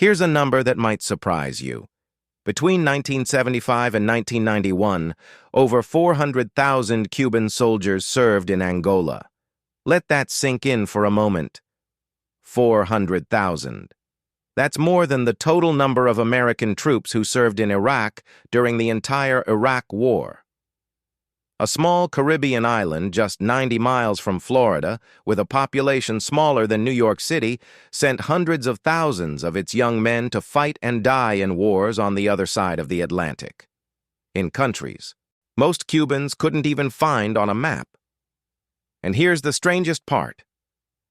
Here's a number that might surprise you. Between 1975 and 1991, over 400,000 Cuban soldiers served in Angola. Let that sink in for a moment. 400,000. That's more than the total number of American troops who served in Iraq during the entire Iraq War. A small Caribbean island just 90 miles from Florida, with a population smaller than New York City, sent hundreds of thousands of its young men to fight and die in wars on the other side of the Atlantic. In countries most Cubans couldn't even find on a map. And here's the strangest part.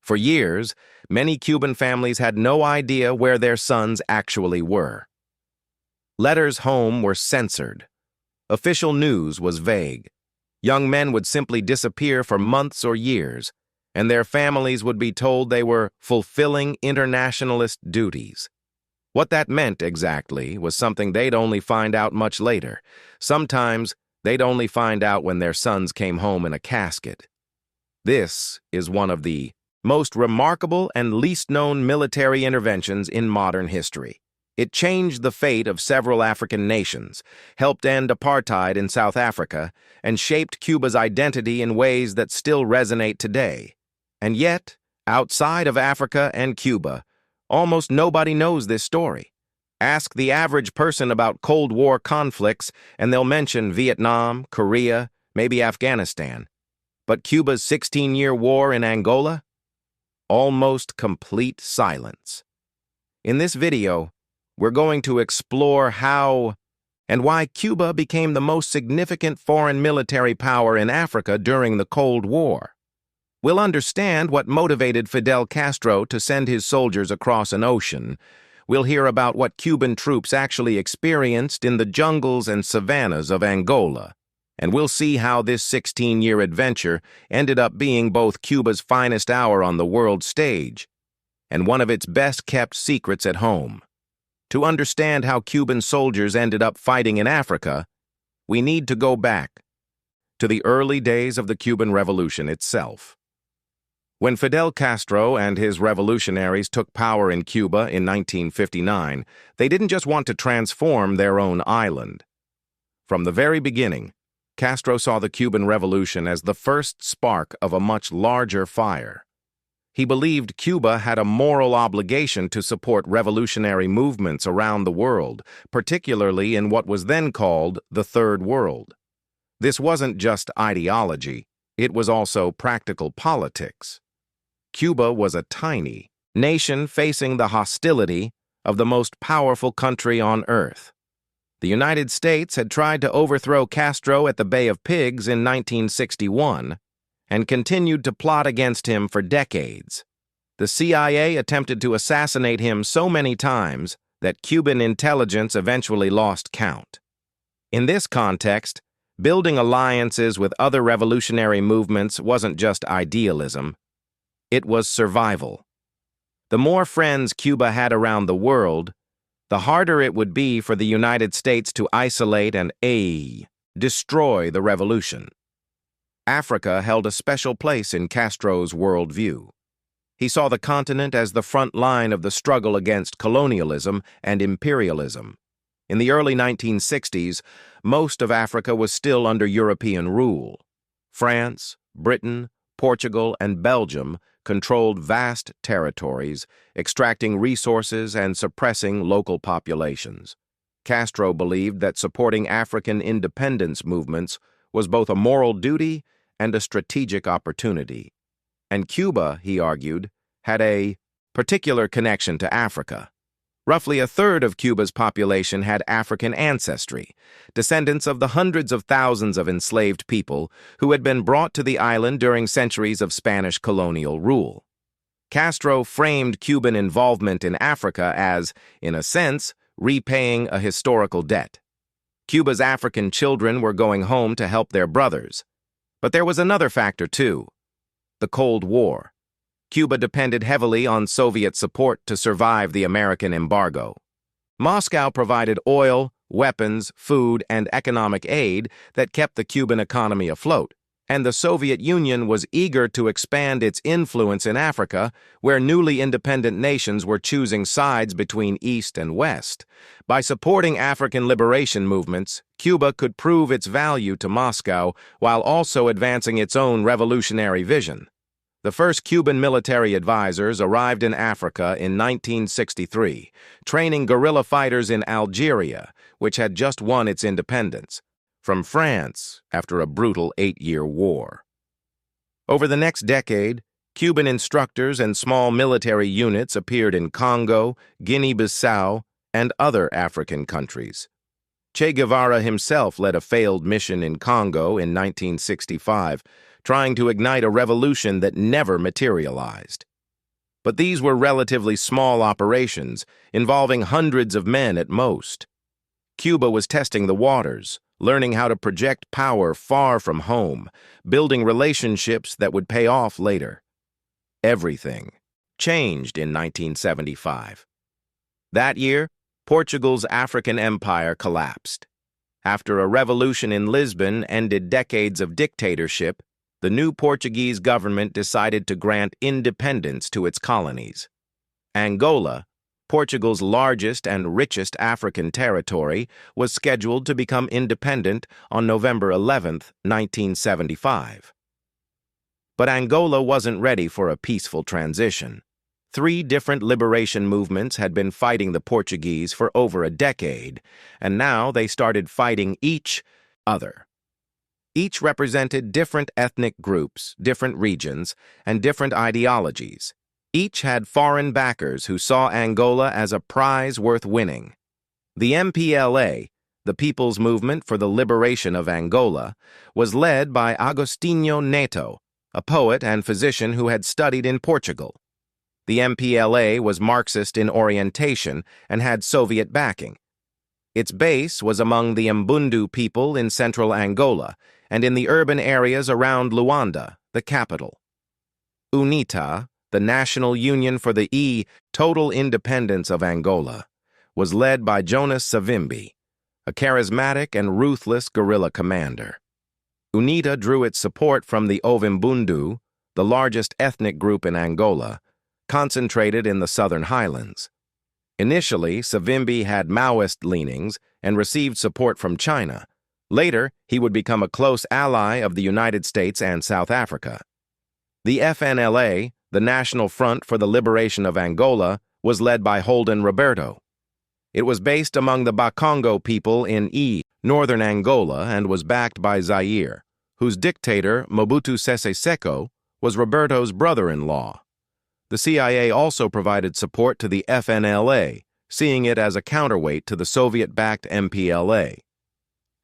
For years, many Cuban families had no idea where their sons actually were. Letters home were censored. Official news was vague. Young men would simply disappear for months or years, and their families would be told they were fulfilling internationalist duties. What that meant exactly was something they'd only find out much later. Sometimes they'd only find out when their sons came home in a casket. This is one of the most remarkable and least-known military interventions in modern history. It changed the fate of several African nations, helped end apartheid in South Africa, and shaped Cuba's identity in ways that still resonate today. And yet, outside of Africa and Cuba, almost nobody knows this story. Ask the average person about Cold War conflicts, and they'll mention Vietnam, Korea, maybe Afghanistan. But Cuba's 16-year war in Angola? Almost complete silence. In this video, we're going to explore how and why Cuba became the most significant foreign military power in Africa during the Cold War. We'll understand what motivated Fidel Castro to send his soldiers across an ocean. We'll hear about what Cuban troops actually experienced in the jungles and savannas of Angola. And we'll see how this 16-year adventure ended up being both Cuba's finest hour on the world stage and one of its best-kept secrets at home. To understand how Cuban soldiers ended up fighting in Africa, we need to go back to the early days of the Cuban Revolution itself. When Fidel Castro and his revolutionaries took power in Cuba in 1959, they didn't just want to transform their own island. From the very beginning, Castro saw the Cuban Revolution as the first spark of a much larger fire. He believed Cuba had a moral obligation to support revolutionary movements around the world, particularly in what was then called the Third World. This wasn't just ideology, it was also practical politics. Cuba was a tiny nation facing the hostility of the most powerful country on earth. The United States had tried to overthrow Castro at the Bay of Pigs in 1961 and continued to plot against him for decades. The CIA attempted to assassinate him so many times that Cuban intelligence eventually lost count. In this context, building alliances with other revolutionary movements wasn't just idealism, it was survival. The more friends Cuba had around the world, the harder it would be for the United States to isolate and destroy the revolution. Africa held a special place in Castro's worldview. He saw the continent as the front line of the struggle against colonialism and imperialism. In the early 1960s, most of Africa was still under European rule. France, Britain, Portugal, and Belgium controlled vast territories, extracting resources and suppressing local populations. Castro believed that supporting African independence movements was both a moral duty and a strategic opportunity. And Cuba, he argued, had a particular connection to Africa. Roughly a third of Cuba's population had African ancestry, descendants of the hundreds of thousands of enslaved people who had been brought to the island during centuries of Spanish colonial rule. Castro framed Cuban involvement in Africa as, in a sense, repaying a historical debt. Cuba's African children were going home to help their brothers. But there was another factor, too: the Cold War. Cuba depended heavily on Soviet support to survive the American embargo. Moscow provided oil, weapons, food, and economic aid that kept the Cuban economy afloat, and the Soviet Union was eager to expand its influence in Africa, where newly independent nations were choosing sides between East and West. By supporting African liberation movements, Cuba could prove its value to Moscow while also advancing its own revolutionary vision. The first Cuban military advisors arrived in Africa in 1963, training guerrilla fighters in Algeria, which had just won its independence from France after a brutal 8-year war. Over the next decade, Cuban instructors and small military units appeared in Congo, Guinea-Bissau, and other African countries. Che Guevara himself led a failed mission in Congo in 1965, trying to ignite a revolution that never materialized. But these were relatively small operations, involving hundreds of men at most. Cuba was testing the waters, learning how to project power far from home, building relationships that would pay off later. Everything changed in 1975. That year, Portugal's African empire collapsed. After a revolution in Lisbon ended decades of dictatorship, the new Portuguese government decided to grant independence to its colonies. Angola, Portugal's largest and richest African territory, was scheduled to become independent on November 11, 1975. But Angola wasn't ready for a peaceful transition. 3 different liberation movements had been fighting the Portuguese for over a decade, and now they started fighting each other. Each represented different ethnic groups, different regions, and different ideologies. Each had foreign backers who saw Angola as a prize worth winning. The MPLA, the People's Movement for the Liberation of Angola, was led by Agostinho Neto, a poet and physician who had studied in Portugal. The MPLA was Marxist in orientation and had Soviet backing. Its base was among the Mbundu people in central Angola and in the urban areas around Luanda, the capital. UNITA, the National Union for the Total Independence of Angola, was led by Jonas Savimbi, a charismatic and ruthless guerrilla commander. UNITA drew its support from the Ovimbundu, the largest ethnic group in Angola, concentrated in the southern highlands. Initially, Savimbi had Maoist leanings and received support from China. Later, he would become a close ally of the United States and South Africa. The FNLA, the National Front for the Liberation of Angola, was led by Holden Roberto. It was based among the Bakongo people in northern Angola, and was backed by Zaire, whose dictator, Mobutu Sese Seko, was Roberto's brother-in-law. The CIA also provided support to the FNLA, seeing it as a counterweight to the Soviet-backed MPLA.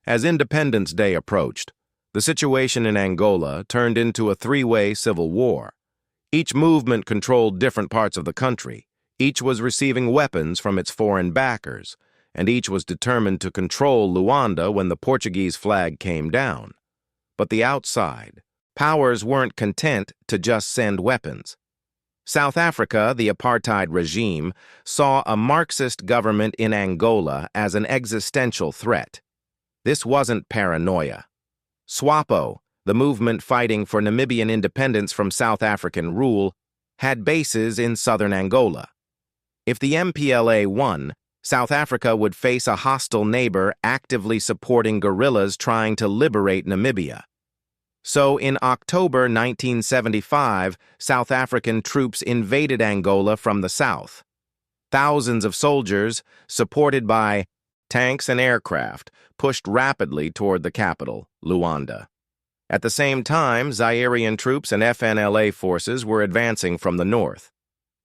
As Independence Day approached, the situation in Angola turned into a 3-way civil war. Each movement controlled different parts of the country. Each was receiving weapons from its foreign backers, and each was determined to control Luanda when the Portuguese flag came down. But the outside powers weren't content to just send weapons. South Africa, the apartheid regime, saw a Marxist government in Angola as an existential threat. This wasn't paranoia. SWAPO, the movement fighting for Namibian independence from South African rule, had bases in southern Angola. If the MPLA won, South Africa would face a hostile neighbor actively supporting guerrillas trying to liberate Namibia. So in October 1975, South African troops invaded Angola from the south. Thousands of soldiers, supported by tanks and aircraft, pushed rapidly toward the capital, Luanda. At the same time, Zairean troops and FNLA forces were advancing from the north.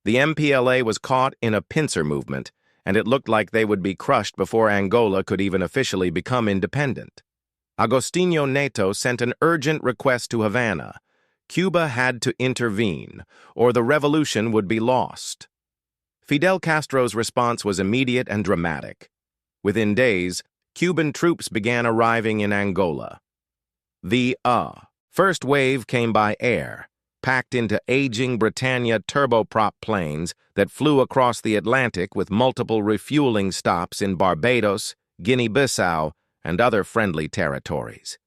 The MPLA was caught in a pincer movement, and it looked like they would be crushed before Angola could even officially become independent. Agostinho Neto sent an urgent request to Havana. Cuba had to intervene, or the revolution would be lost. Fidel Castro's response was immediate and dramatic. Within days, Cuban troops began arriving in Angola. The first wave came by air, packed into aging Britannia turboprop planes that flew across the Atlantic with multiple refueling stops in Barbados, Guinea-Bissau, and other friendly territories.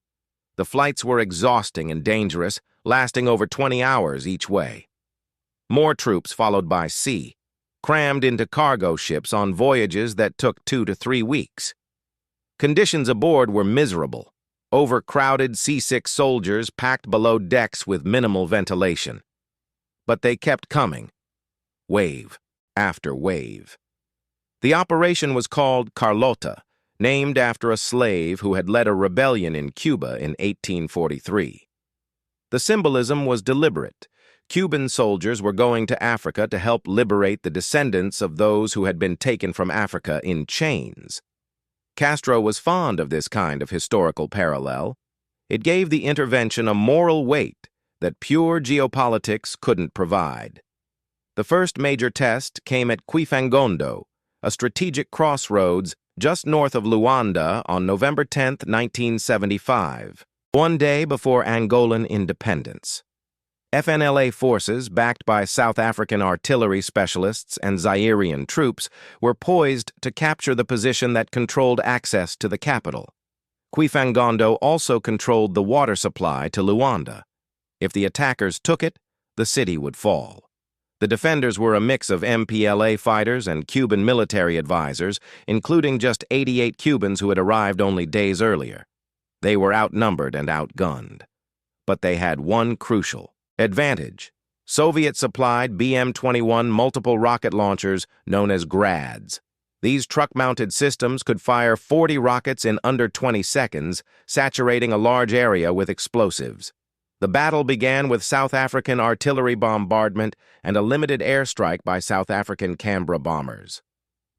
The flights were exhausting and dangerous, lasting over 20 hours each way. More troops followed by sea, crammed into cargo ships on voyages that took 2 to 3 weeks. Conditions aboard were miserable. Overcrowded, seasick soldiers packed below decks with minimal ventilation. But they kept coming, wave after wave. The operation was called Carlota, named after a slave who had led a rebellion in Cuba in 1843. The symbolism was deliberate. Cuban soldiers were going to Africa to help liberate the descendants of those who had been taken from Africa in chains. Castro was fond of this kind of historical parallel. It gave the intervention a moral weight that pure geopolitics couldn't provide. The first major test came at Quifangondo, a strategic crossroads just north of Luanda on November 10, 1975, one day before Angolan independence. FNLA forces, backed by South African artillery specialists and Zairian troops, were poised to capture the position that controlled access to the capital. Quifangondo also controlled the water supply to Luanda. If the attackers took it, the city would fall. The defenders were a mix of MPLA fighters and Cuban military advisors, including just 88 Cubans who had arrived only days earlier. They were outnumbered and outgunned. But they had one crucial advantage: Soviet-supplied BM-21 multiple rocket launchers known as GRADs. These truck-mounted systems could fire 40 rockets in under 20 seconds, saturating a large area with explosives. The battle began with South African artillery bombardment and a limited airstrike by South African Canberra bombers.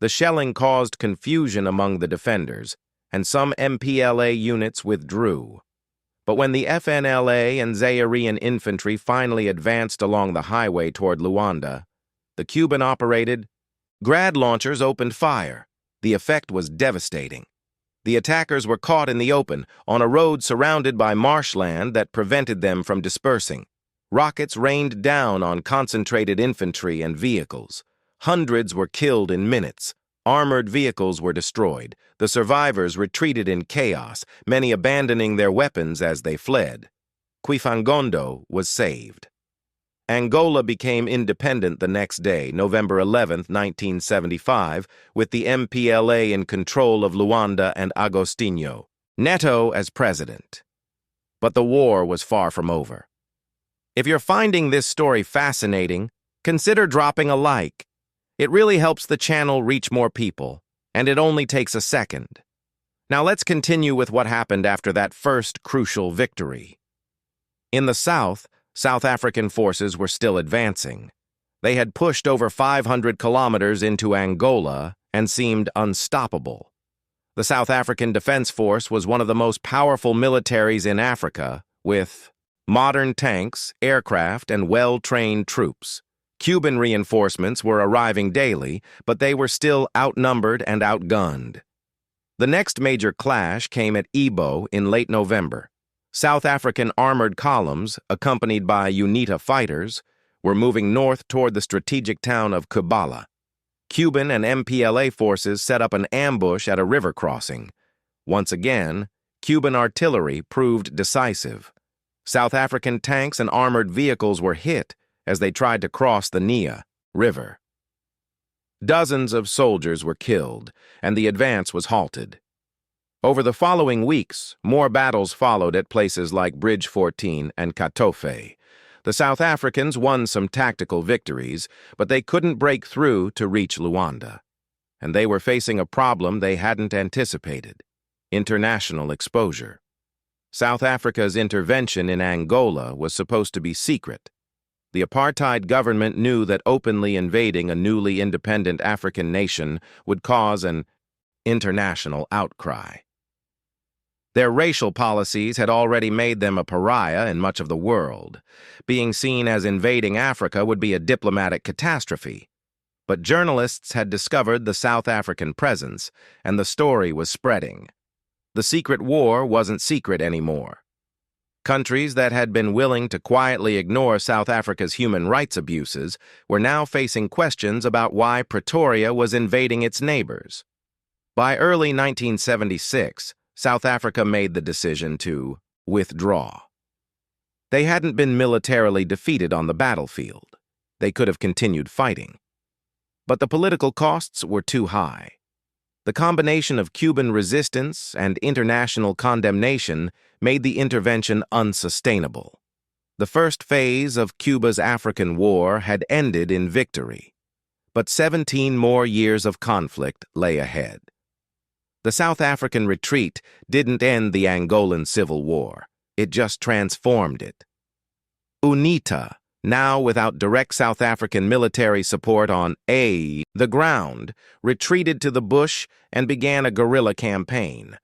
The shelling caused confusion among the defenders, and some MPLA units withdrew. But when the FNLA and Zairian infantry finally advanced along the highway toward Luanda, the Cuban-operated GRAD launchers opened fire. The effect was devastating. The attackers were caught in the open, on a road surrounded by marshland that prevented them from dispersing. Rockets rained down on concentrated infantry and vehicles. Hundreds were killed in minutes. Armored vehicles were destroyed. The survivors retreated in chaos, many abandoning their weapons as they fled. Quifangondo was saved. Angola became independent the next day, November 11, 1975, with the MPLA in control of Luanda and Agostinho, Neto as president. But the war was far from over. If you're finding this story fascinating, consider dropping a like. It really helps the channel reach more people, and it only takes a second. Now let's continue with what happened after that first crucial victory. In the south, South African forces were still advancing. They had pushed over 500 kilometers into Angola and seemed unstoppable. The South African Defense Force was one of the most powerful militaries in Africa, with modern tanks, aircraft, and well-trained troops. Cuban reinforcements were arriving daily, but they were still outnumbered and outgunned. The next major clash came at Ibo in late November. South African armored columns, accompanied by UNITA fighters, were moving north toward the strategic town of Cuba. Cuban and MPLA forces set up an ambush at a river crossing. Once again, Cuban artillery proved decisive. South African tanks and armored vehicles were hit as they tried to cross the Nia River. Dozens of soldiers were killed, and the advance was halted. Over the following weeks, more battles followed at places like Bridge 14 and Katofe. The South Africans won some tactical victories, but they couldn't break through to reach Luanda. And they were facing a problem they hadn't anticipated: international exposure. South Africa's intervention in Angola was supposed to be secret. The Apartheid government knew that openly invading a newly independent African nation would cause an international outcry. Their racial policies had already made them a pariah in much of the world. Being seen as invading Africa would be a diplomatic catastrophe. But journalists had discovered the South African presence, and the story was spreading. The secret war wasn't secret anymore. Countries that had been willing to quietly ignore South Africa's human rights abuses were now facing questions about why Pretoria was invading its neighbors. By early 1976, South Africa made the decision to withdraw. They hadn't been militarily defeated on the battlefield. They could have continued fighting. But the political costs were too high. The combination of Cuban resistance and international condemnation made the intervention unsustainable. The first phase of Cuba's African War had ended in victory, but 17 more years of conflict lay ahead. The South African retreat didn't end the Angolan Civil War. It just transformed it. UNITA, now without direct South African military support on the ground, retreated to the bush and began a guerrilla campaign.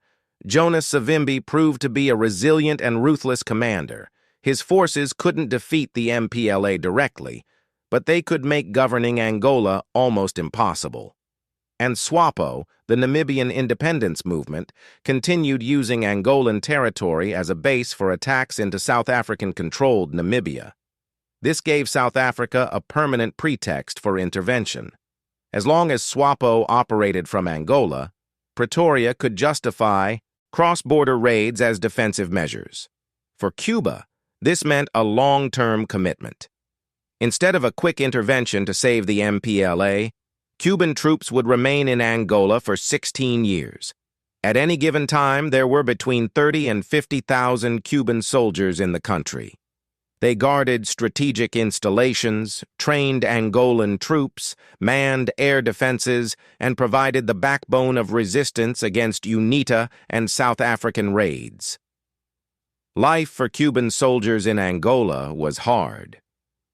Jonas Savimbi proved to be a resilient and ruthless commander. His forces couldn't defeat the MPLA directly, but they could make governing Angola almost impossible. And SWAPO, the Namibian independence movement, continued using Angolan territory as a base for attacks into South African-controlled Namibia. This gave South Africa a permanent pretext for intervention. As long as SWAPO operated from Angola, Pretoria could justify cross-border raids as defensive measures. For Cuba, this meant a long-term commitment. Instead of a quick intervention to save the MPLA, Cuban troops would remain in Angola for 16 years. At any given time, there were between 30 and 50,000 Cuban soldiers in the country. They guarded strategic installations, trained Angolan troops, manned air defenses, and provided the backbone of resistance against UNITA and South African raids. Life for Cuban soldiers in Angola was hard.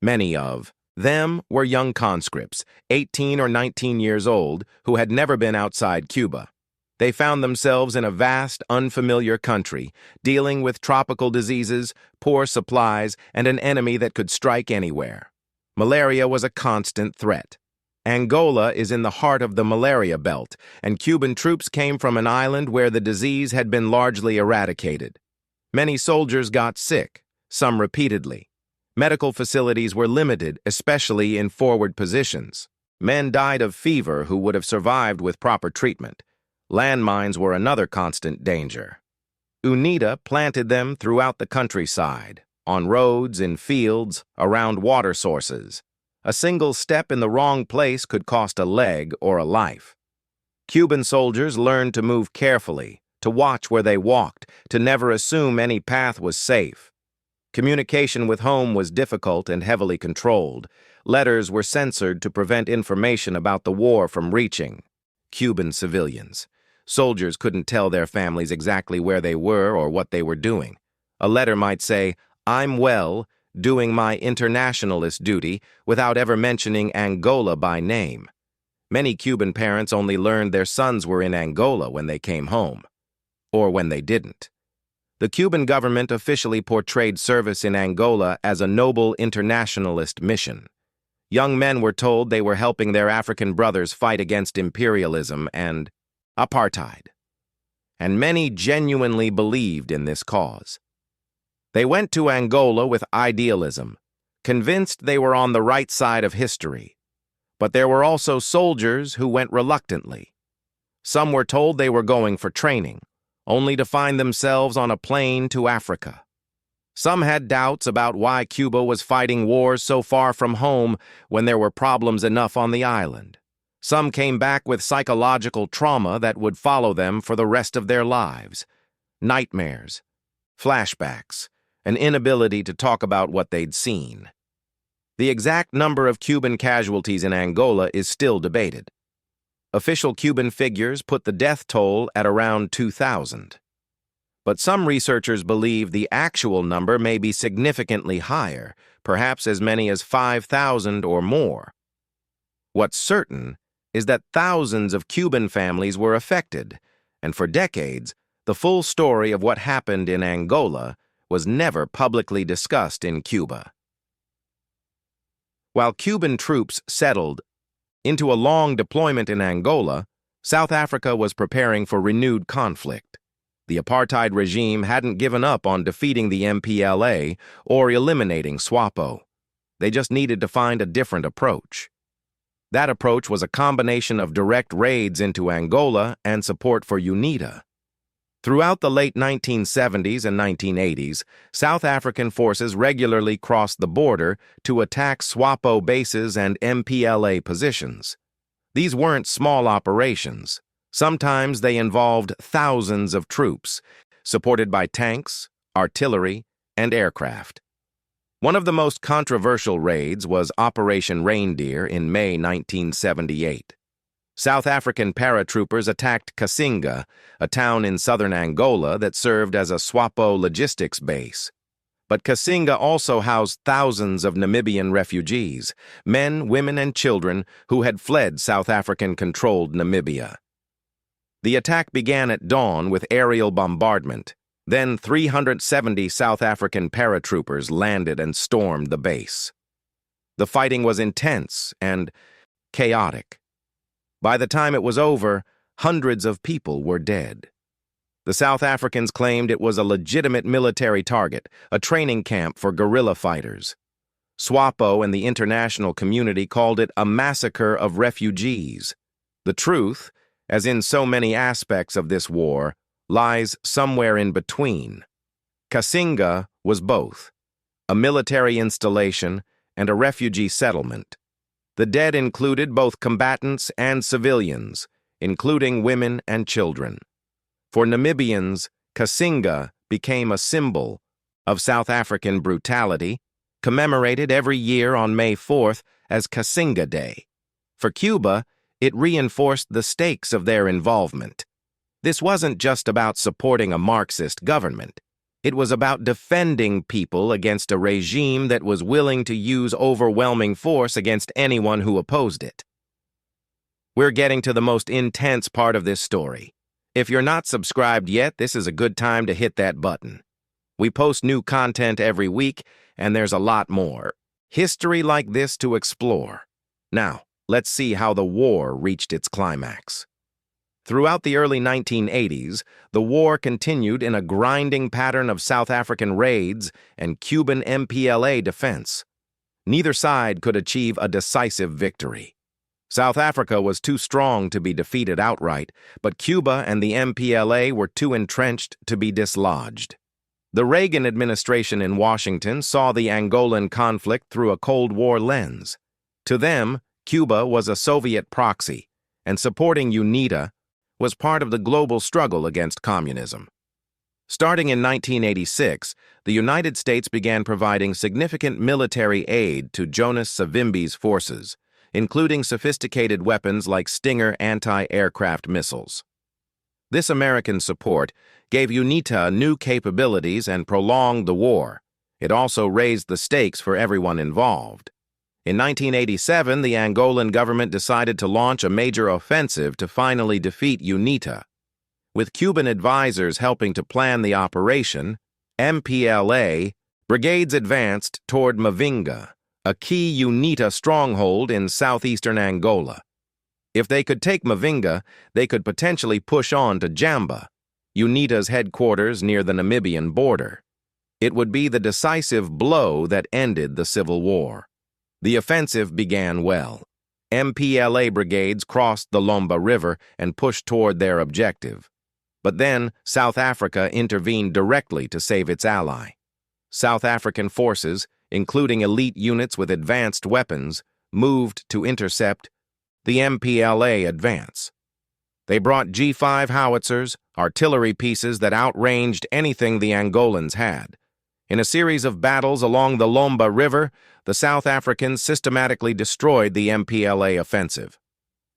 Many of them were young conscripts, 18 or 19 years old, who had never been outside Cuba. They found themselves in a vast, unfamiliar country, dealing with tropical diseases, poor supplies, and an enemy that could strike anywhere. Malaria was a constant threat. Angola is in the heart of the malaria belt, and Cuban troops came from an island where the disease had been largely eradicated. Many soldiers got sick, some repeatedly. Medical facilities were limited, especially in forward positions. Men died of fever who would have survived with proper treatment. Landmines were another constant danger. UNITA planted them throughout the countryside, on roads, in fields, around water sources. A single step in the wrong place could cost a leg or a life. Cuban soldiers learned to move carefully, to watch where they walked, to never assume any path was safe. Communication with home was difficult and heavily controlled. Letters were censored to prevent information about the war from reaching Cuban civilians. Soldiers couldn't tell their families exactly where they were or what they were doing. A letter might say, "I'm well, doing my internationalist duty," without ever mentioning Angola by name. Many Cuban parents only learned their sons were in Angola when they came home, or when they didn't. The Cuban government officially portrayed service in Angola as a noble internationalist mission. Young men were told they were helping their African brothers fight against imperialism and Apartheid. And many genuinely believed in this cause. They went to Angola with idealism, convinced they were on the right side of history. But there were also soldiers who went reluctantly. Some were told they were going for training, only to find themselves on a plane to Africa. Some had doubts about why Cuba was fighting wars so far from home when there were problems enough on the island. Some came back with psychological trauma that would follow them for the rest of their lives. Nightmares, flashbacks, an inability to talk about what they'd seen. The exact number of Cuban casualties in Angola is still debated. Official Cuban figures put the death toll at around 2,000. But some researchers believe the actual number may be significantly higher, perhaps as many as 5,000 or more. What's certain is that thousands of Cuban families were affected, and for decades, the full story of what happened in Angola was never publicly discussed in Cuba. While Cuban troops settled into a long deployment in Angola, South Africa was preparing for renewed conflict. The apartheid regime hadn't given up on defeating the MPLA or eliminating SWAPO. They just needed to find a different approach. That approach was a combination of direct raids into Angola and support for UNITA. Throughout the late 1970s and 1980s, South African forces regularly crossed the border to attack SWAPO bases and MPLA positions. These weren't small operations. Sometimes they involved thousands of troops, supported by tanks, artillery, and aircraft. One of the most controversial raids was Operation Reindeer in May 1978. South African paratroopers attacked Kasinga, a town in southern Angola that served as a SWAPO logistics base. But Kasinga also housed thousands of Namibian refugees, men, women, and children who had fled South African-controlled Namibia. The attack began at dawn with aerial bombardment. Then 370 South African paratroopers landed and stormed the base. The fighting was intense and chaotic. By the time it was over, hundreds of people were dead. The South Africans claimed it was a legitimate military target, a training camp for guerrilla fighters. SWAPO and the international community called it a massacre of refugees. The truth, as in so many aspects of this war, lies somewhere in between. Kasinga was both, a military installation and a refugee settlement. The dead included both combatants and civilians, including women and children. For Namibians, Kasinga became a symbol of South African brutality, commemorated every year on May 4th as Kasinga Day. For Cuba, it reinforced the stakes of their involvement. This wasn't just about supporting a Marxist government. It was about defending people against a regime that was willing to use overwhelming force against anyone who opposed it. We're getting to the most intense part of this story. If you're not subscribed yet, this is a good time to hit that button. We post new content every week, and there's a lot more history like this to explore. Now, let's see how the war reached its climax. Throughout the early 1980s, the war continued in a grinding pattern of South African raids and Cuban MPLA defense. Neither side could achieve a decisive victory. South Africa was too strong to be defeated outright, but Cuba and the MPLA were too entrenched to be dislodged. The Reagan administration in Washington saw the Angolan conflict through a Cold War lens. To them, Cuba was a Soviet proxy, and supporting UNITA was part of the global struggle against communism. Starting in 1986, the United States began providing significant military aid to Jonas Savimbi's forces, including sophisticated weapons like Stinger anti-aircraft missiles. This American support gave UNITA new capabilities and prolonged the war. It also raised the stakes for everyone involved. In 1987, the Angolan government decided to launch a major offensive to finally defeat UNITA. With Cuban advisors helping to plan the operation, MPLA brigades advanced toward Mavinga, a key UNITA stronghold in southeastern Angola. If they could take Mavinga, they could potentially push on to Jamba, UNITA's headquarters near the Namibian border. It would be the decisive blow that ended the civil war. The offensive began well. MPLA brigades crossed the Lomba River and pushed toward their objective. But then South Africa intervened directly to save its ally. South African forces, including elite units with advanced weapons, moved to intercept the MPLA advance. They brought G5 howitzers, artillery pieces that outranged anything the Angolans had. In a series of battles along the Lomba River, the South Africans systematically destroyed the MPLA offensive.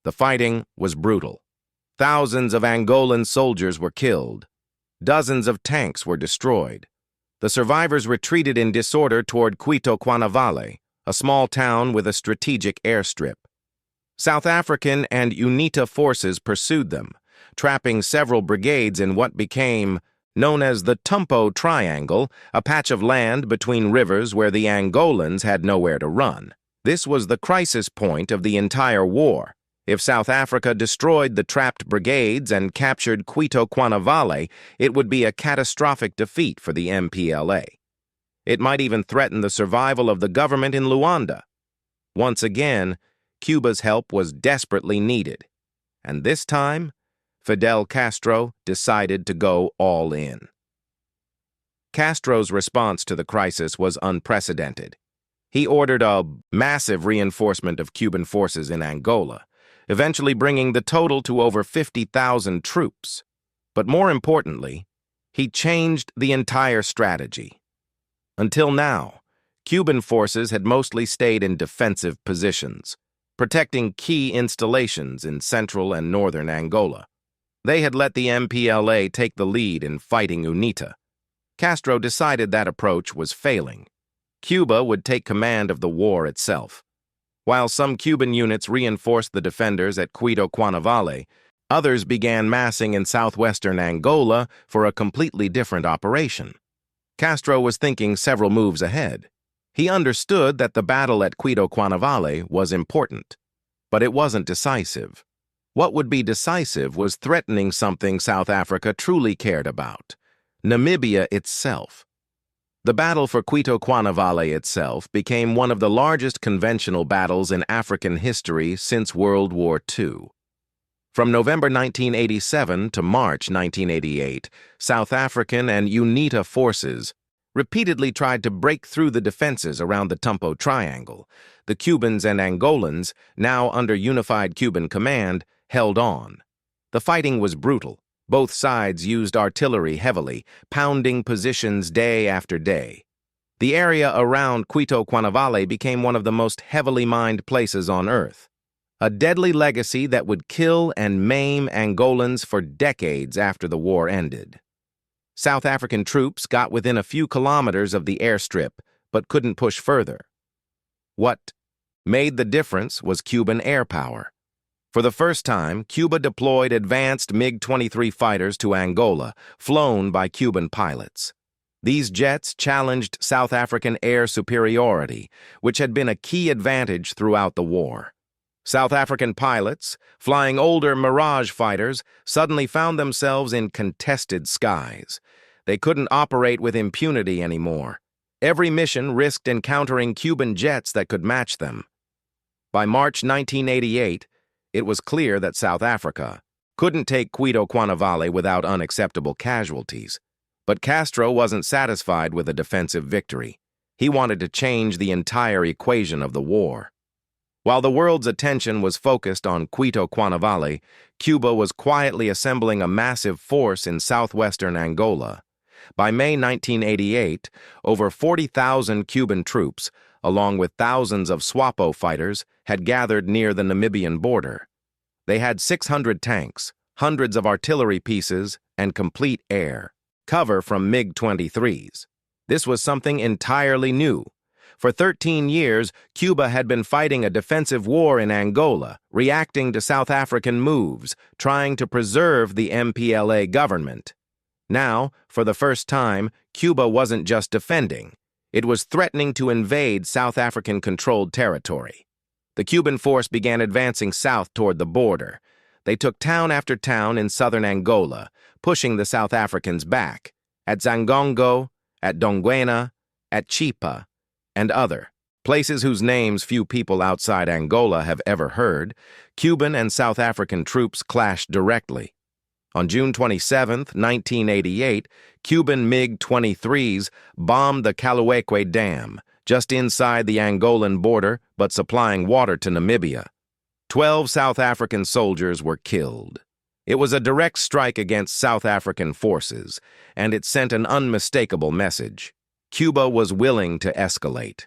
The fighting was brutal. Thousands of Angolan soldiers were killed. Dozens of tanks were destroyed. The survivors retreated in disorder toward Cuito-Cuanavale, a small town with a strategic airstrip. South African and UNITA forces pursued them, trapping several brigades in what became known as the Tumpo Triangle, a patch of land between rivers where the Angolans had nowhere to run. This was the crisis point of the entire war. If South Africa destroyed the trapped brigades and captured Cuito-Cuanavale, it would be a catastrophic defeat for the MPLA. It might even threaten the survival of the government in Luanda. Once again, Cuba's help was desperately needed. And this time, Fidel Castro decided to go all in. Castro's response to the crisis was unprecedented. He ordered a massive reinforcement of Cuban forces in Angola, eventually bringing the total to over 50,000 troops. But more importantly, he changed the entire strategy. Until now, Cuban forces had mostly stayed in defensive positions, protecting key installations in central and northern Angola. They had let the MPLA take the lead in fighting UNITA. Castro decided that approach was failing. Cuba would take command of the war itself. While some Cuban units reinforced the defenders at Cuanavale, others began massing in southwestern Angola for a completely different operation. Castro was thinking several moves ahead. He understood that the battle at Cuanavale was important, but it wasn't decisive. What would be decisive was threatening something South Africa truly cared about: Namibia itself. The battle for Cuanavale itself became one of the largest conventional battles in African history since World War II. From November 1987 to March 1988, South African and UNITA forces repeatedly tried to break through the defenses around the Tumpo Triangle. The Cubans and Angolans, now under unified Cuban command, held on. The fighting was brutal. Both sides used artillery heavily, pounding positions day after day. The area around Cuanavale became one of the most heavily mined places on Earth, a deadly legacy that would kill and maim Angolans for decades after the war ended. South African troops got within a few kilometers of the airstrip, but couldn't push further. What made the difference was Cuban air power. For the first time, Cuba deployed advanced MiG-23 fighters to Angola, flown by Cuban pilots. These jets challenged South African air superiority, which had been a key advantage throughout the war. South African pilots, flying older Mirage fighters, suddenly found themselves in contested skies. They couldn't operate with impunity anymore. Every mission risked encountering Cuban jets that could match them. By March 1988, it was clear that South Africa couldn't take Cuanavale without unacceptable casualties. But Castro wasn't satisfied with a defensive victory. He wanted to change the entire equation of the war. While the world's attention was focused on Cuanavale, Cuba was quietly assembling a massive force in southwestern Angola. By May 1988, over 40,000 Cuban troops, along with thousands of SWAPO fighters, had gathered near the Namibian border. They had 600 tanks, hundreds of artillery pieces, and complete air cover from MiG-23s. This was something entirely new. For 13 years, Cuba had been fighting a defensive war in Angola, reacting to South African moves, trying to preserve the MPLA government. Now, for the first time, Cuba wasn't just defending. It was threatening to invade South African-controlled territory. The Cuban force began advancing south toward the border. They took town after town in southern Angola, pushing the South Africans back, at Zangongo, at Donguena, at Chipa, and other places whose names few people outside Angola have ever heard. Cuban and South African troops clashed directly. On June 27, 1988, Cuban MiG-23s bombed the Kaluekwe Dam, just inside the Angolan border but supplying water to Namibia. 12 South African soldiers were killed. It was a direct strike against South African forces, and it sent an unmistakable message. Cuba was willing to escalate.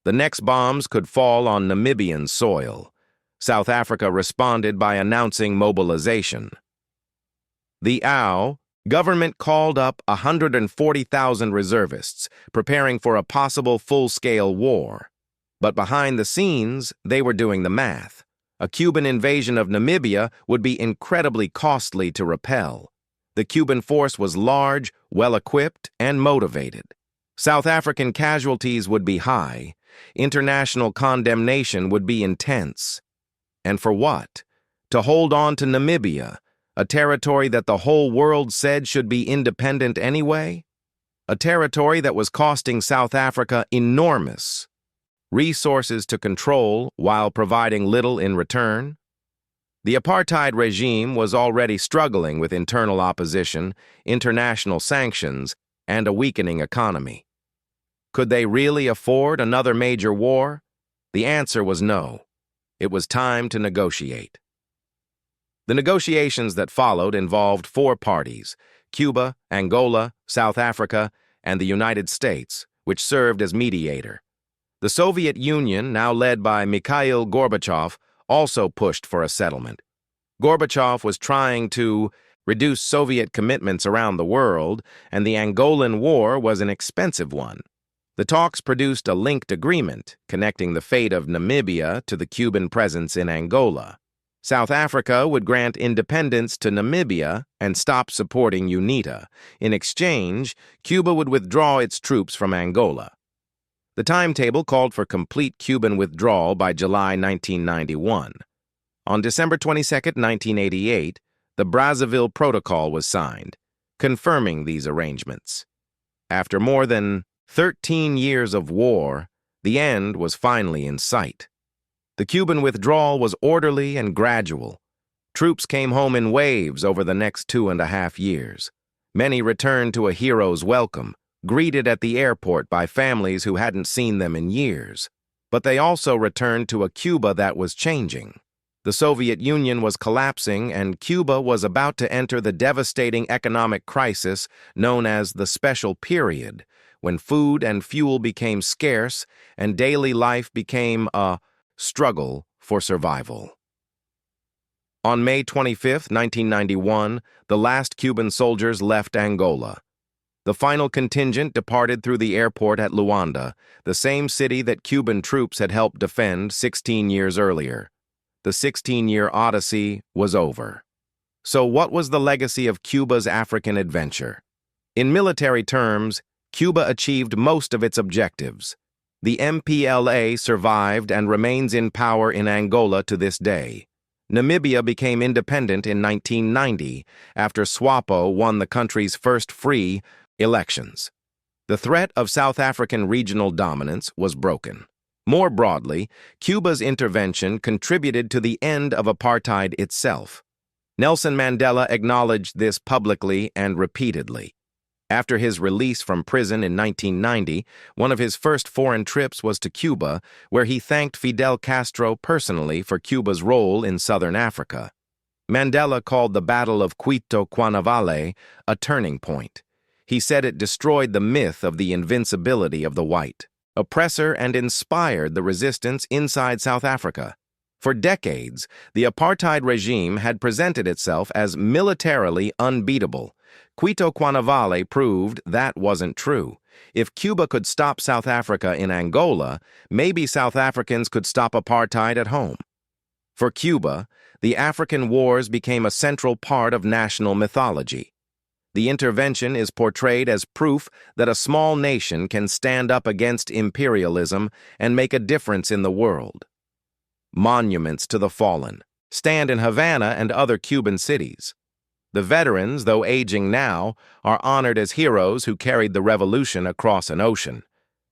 The next bombs could fall on Namibian soil. South Africa responded by announcing mobilization. The government called up 140,000 reservists, preparing for a possible full-scale war. But behind the scenes, they were doing the math. A Cuban invasion of Namibia would be incredibly costly to repel. The Cuban force was large, well-equipped, and motivated. South African casualties would be high. International condemnation would be intense. And for what? To hold on to Namibia, a territory that the whole world said should be independent anyway? A territory that was costing South Africa enormous resources to control while providing little in return? The apartheid regime was already struggling with internal opposition, international sanctions, and a weakening economy. Could they really afford another major war? The answer was no. It was time to negotiate. The negotiations that followed involved four parties: Cuba, Angola, South Africa, and the United States, which served as mediator. The Soviet Union, now led by Mikhail Gorbachev, also pushed for a settlement. Gorbachev was trying to reduce Soviet commitments around the world, and the Angolan War was an expensive one. The talks produced a linked agreement connecting the fate of Namibia to the Cuban presence in Angola. South Africa would grant independence to Namibia and stop supporting UNITA. In exchange, Cuba would withdraw its troops from Angola. The timetable called for complete Cuban withdrawal by July 1991. On December 22, 1988, the Brazzaville Protocol was signed, confirming these arrangements. After more than 13 years of war, the end was finally in sight. The Cuban withdrawal was orderly and gradual. Troops came home in waves over the next 2.5 years. Many returned to a hero's welcome, greeted at the airport by families who hadn't seen them in years. But they also returned to a Cuba that was changing. The Soviet Union was collapsing, and Cuba was about to enter the devastating economic crisis known as the Special Period, when food and fuel became scarce and daily life became a struggle for survival. On May 25, 1991, the last Cuban soldiers left Angola. The final contingent departed through the airport at Luanda, the same city that Cuban troops had helped defend 16 years earlier. The 16-year odyssey was over. So what was the legacy of Cuba's African adventure? In military terms, Cuba achieved most of its objectives. The MPLA survived and remains in power in Angola to this day. Namibia became independent in 1990 after SWAPO won the country's first free elections. The threat of South African regional dominance was broken. More broadly, Cuba's intervention contributed to the end of apartheid itself. Nelson Mandela acknowledged this publicly and repeatedly. After his release from prison in 1990, one of his first foreign trips was to Cuba, where he thanked Fidel Castro personally for Cuba's role in southern Africa. Mandela called the Battle of Quito Cuanavale a turning point. He said it destroyed the myth of the invincibility of the white oppressor and inspired the resistance inside South Africa. For decades, the apartheid regime had presented itself as militarily unbeatable. Quito Cuanavale proved that wasn't true. If Cuba could stop South Africa in Angola, maybe South Africans could stop apartheid at home. For Cuba, the African wars became a central part of national mythology. The intervention is portrayed as proof that a small nation can stand up against imperialism and make a difference in the world. Monuments to the fallen stand in Havana and other Cuban cities. The veterans, though aging now, are honored as heroes who carried the revolution across an ocean.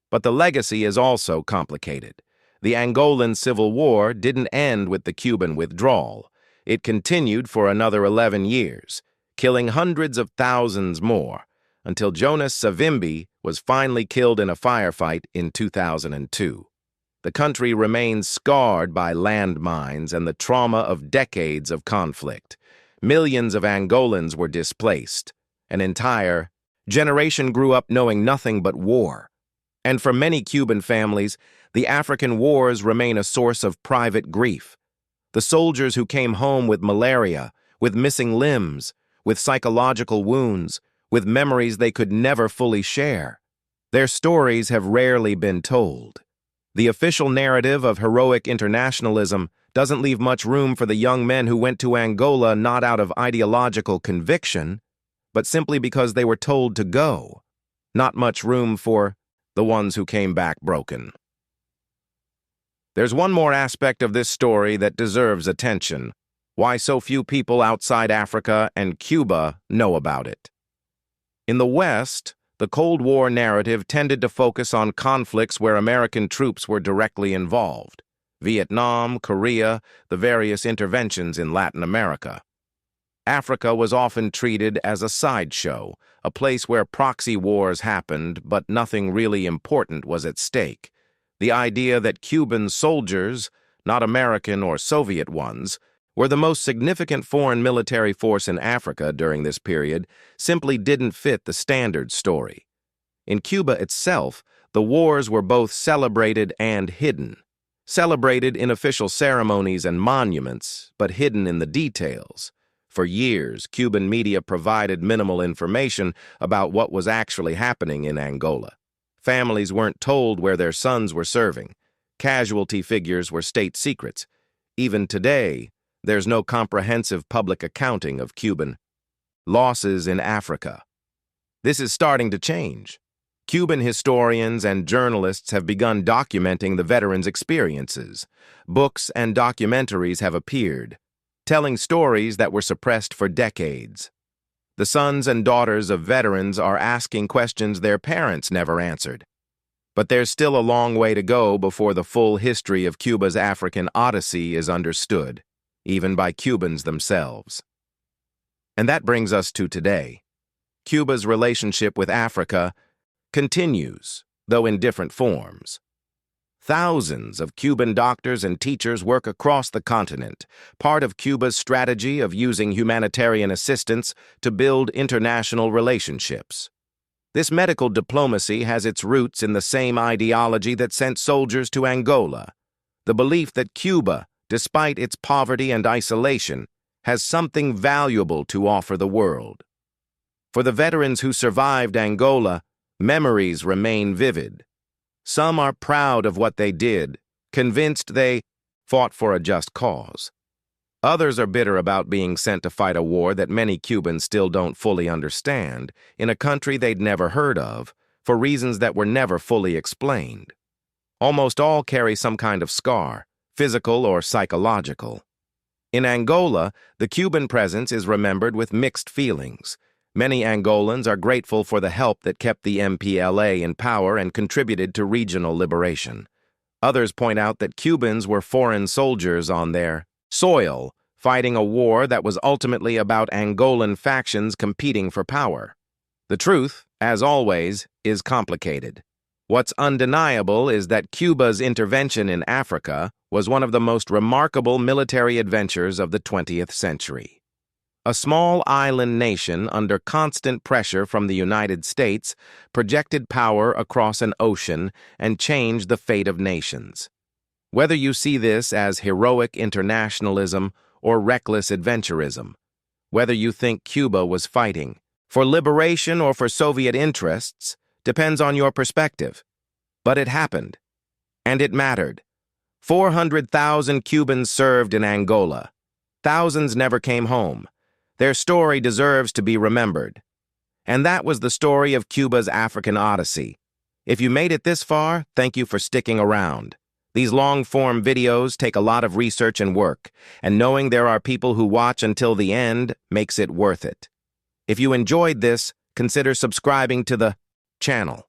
But the legacy is also complicated. The Angolan Civil War didn't end with the Cuban withdrawal. It continued for another 11 years, killing hundreds of thousands more, until Jonas Savimbi was finally killed in a firefight in 2002. The country remains scarred by landmines and the trauma of decades of conflict. Millions of Angolans were displaced. An entire generation grew up knowing nothing but war. And for many Cuban families, the African wars remain a source of private grief. The soldiers who came home with malaria, with missing limbs, with psychological wounds, with memories they could never fully share. Their stories have rarely been told. The official narrative of heroic internationalism doesn't leave much room for the young men who went to Angola not out of ideological conviction, but simply because they were told to go. Not much room for the ones who came back broken. There's one more aspect of this story that deserves attention: why so few people outside Africa and Cuba know about it. In the West, the Cold War narrative tended to focus on conflicts where American troops were directly involved. Vietnam, Korea, the various interventions in Latin America. Africa was often treated as a sideshow, a place where proxy wars happened, but nothing really important was at stake. The idea that Cuban soldiers, not American or Soviet ones, were the most significant foreign military force in Africa during this period simply didn't fit the standard story. In Cuba itself, the wars were both celebrated and hidden. Celebrated in official ceremonies and monuments, but hidden in the details. For years, Cuban media provided minimal information about what was actually happening in Angola. Families weren't told where their sons were serving. Casualty figures were state secrets. Even today, there's no comprehensive public accounting of Cuban losses in Africa. This is starting to change. Cuban historians and journalists have begun documenting the veterans' experiences. Books and documentaries have appeared, telling stories that were suppressed for decades. The sons and daughters of veterans are asking questions their parents never answered. But there's still a long way to go before the full history of Cuba's African odyssey is understood, even by Cubans themselves. And that brings us to today. Cuba's relationship with Africa continues, though in different forms. Thousands of Cuban doctors and teachers work across the continent, part of Cuba's strategy of using humanitarian assistance to build international relationships. This medical diplomacy has its roots in the same ideology that sent soldiers to Angola, the belief that Cuba, despite its poverty and isolation, has something valuable to offer the world. For the veterans who survived Angola, memories remain vivid. Some are proud of what they did, convinced they fought for a just cause. Others are bitter about being sent to fight a war that many Cubans still don't fully understand, in a country they'd never heard of, for reasons that were never fully explained. Almost all carry some kind of scar, physical or psychological. In Angola, the Cuban presence is remembered with mixed feelings. Many Angolans are grateful for the help that kept the MPLA in power and contributed to regional liberation. Others point out that Cubans were foreign soldiers on their soil, fighting a war that was ultimately about Angolan factions competing for power. The truth, as always, is complicated. What's undeniable is that Cuba's intervention in Africa was one of the most remarkable military adventures of the 20th century. A small island nation under constant pressure from the United States projected power across an ocean and changed the fate of nations. Whether you see this as heroic internationalism or reckless adventurism, whether you think Cuba was fighting for liberation or for Soviet interests, depends on your perspective. But it happened, and it mattered. 400,000 Cubans served in Angola. Thousands never came home. Their story deserves to be remembered. And that was the story of Cuba's African Odyssey. If you made it this far, thank you for sticking around. These long-form videos take a lot of research and work, and knowing there are people who watch until the end makes it worth it. If you enjoyed this, consider subscribing to the channel.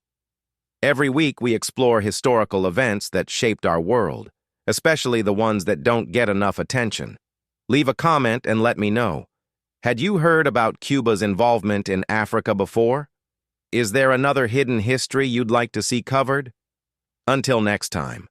Every week we explore historical events that shaped our world, especially the ones that don't get enough attention. Leave a comment and let me know. Had you heard about Cuba's involvement in Africa before? Is there another hidden history you'd like to see covered? Until next time.